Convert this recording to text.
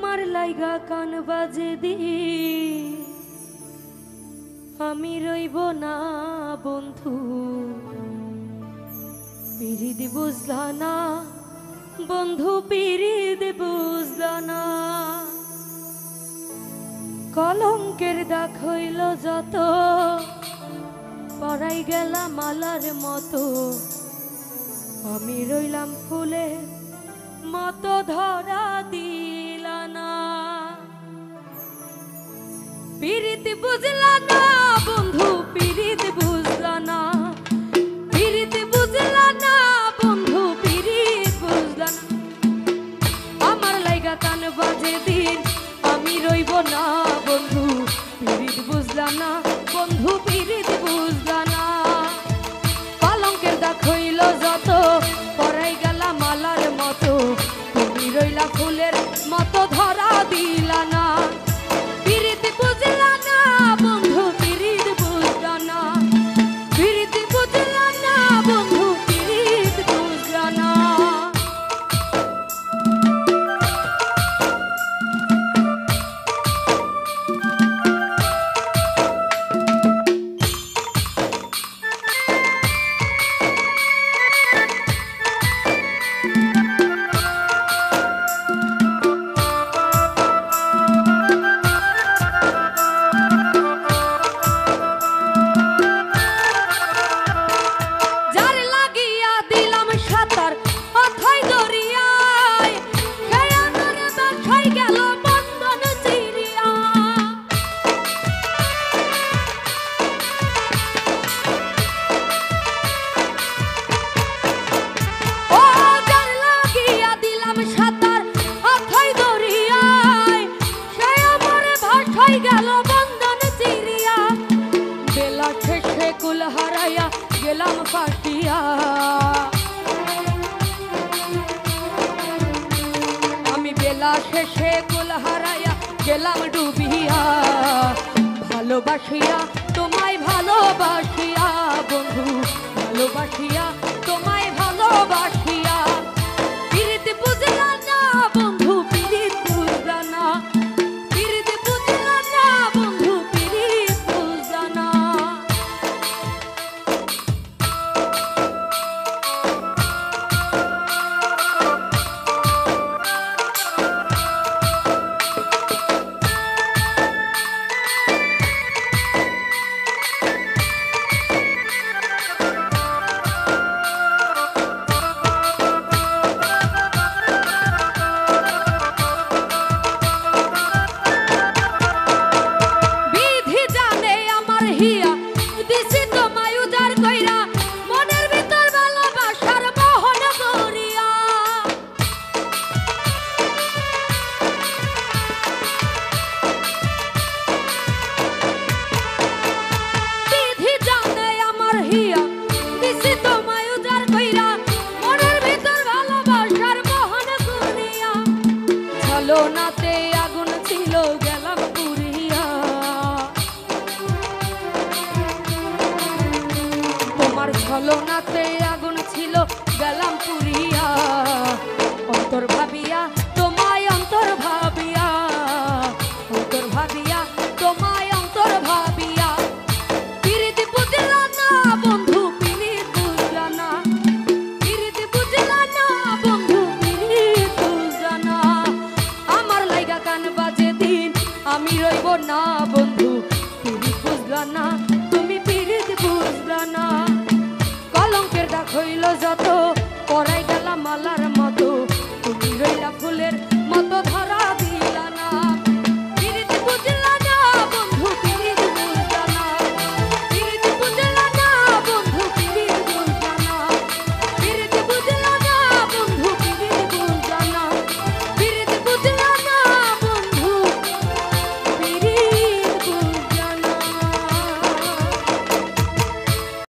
তোমার লাইগা কান বাজে দি আমি রইব না বন্ধু পিরিত বুঝলা না বন্ধু পিরিত বুঝলা না কলঙ্কের দাগ হইল যত পরাই গেলাম মালার মতো আমি রইলাম ফুলের মতো ধরা দিলা না পিরিত বুঝলা না বন্ধু পিরিত বুঝলা না পিরিত বুঝলা না বন্ধু পিরিত বুঝলা না আমার লাইগা কান বাজে দিন আমি রইব না বন্ধু পিরিত বুঝলা না বন্ধু পিরিত বুঝলা না কলঙ্কের দাগ হইল যত পরাই গেলা মালার মতো তুমি রইলা ফুলের মতো ধরা দিলা না পিরিত বুঝলা না বন্ধু পিরিত বুঝলা না পিরিত বুঝলা না বন্ধু পিরিত বুঝলা না গেলাম ফাটিয়া আমি বেলা শেষে কুল হারাইয়া গেলাম ডুবিয়া ভালোবাসিয়া তোমায় ভালোবাসিয়া বন্ধু ভালোবাসিয়া তোমায় ভালোবাসিয়া পিরিত বুঝলা না বন্ধু পিরিত বুঝলা না পিরিত বুঝলা না বন্ধু পিরিত বুঝলা না ছলনাতে আগুন ছিল গেলাম পুরিয়া তোমার ছলনাতে আগুন ছিল গেলাম পুরিয়া অন্তর ভাবিয়া তোমায় অন্তর ভাবিয়া অন্তর ভাবিয়া তোমায় অন্তর ভাবিয়া পিরিত বুঝলা না বন্ধু পিরিত বুঝলা না পিরিত বুঝলা না বন্ধু পিরিত বুঝলা না আমার লাইগা কান বাজে দিন আমি রইব না বন্ধু পিরিত বুঝলা না তুমি পিরিত বুঝলা না কলঙ্কের দাগ হইল যত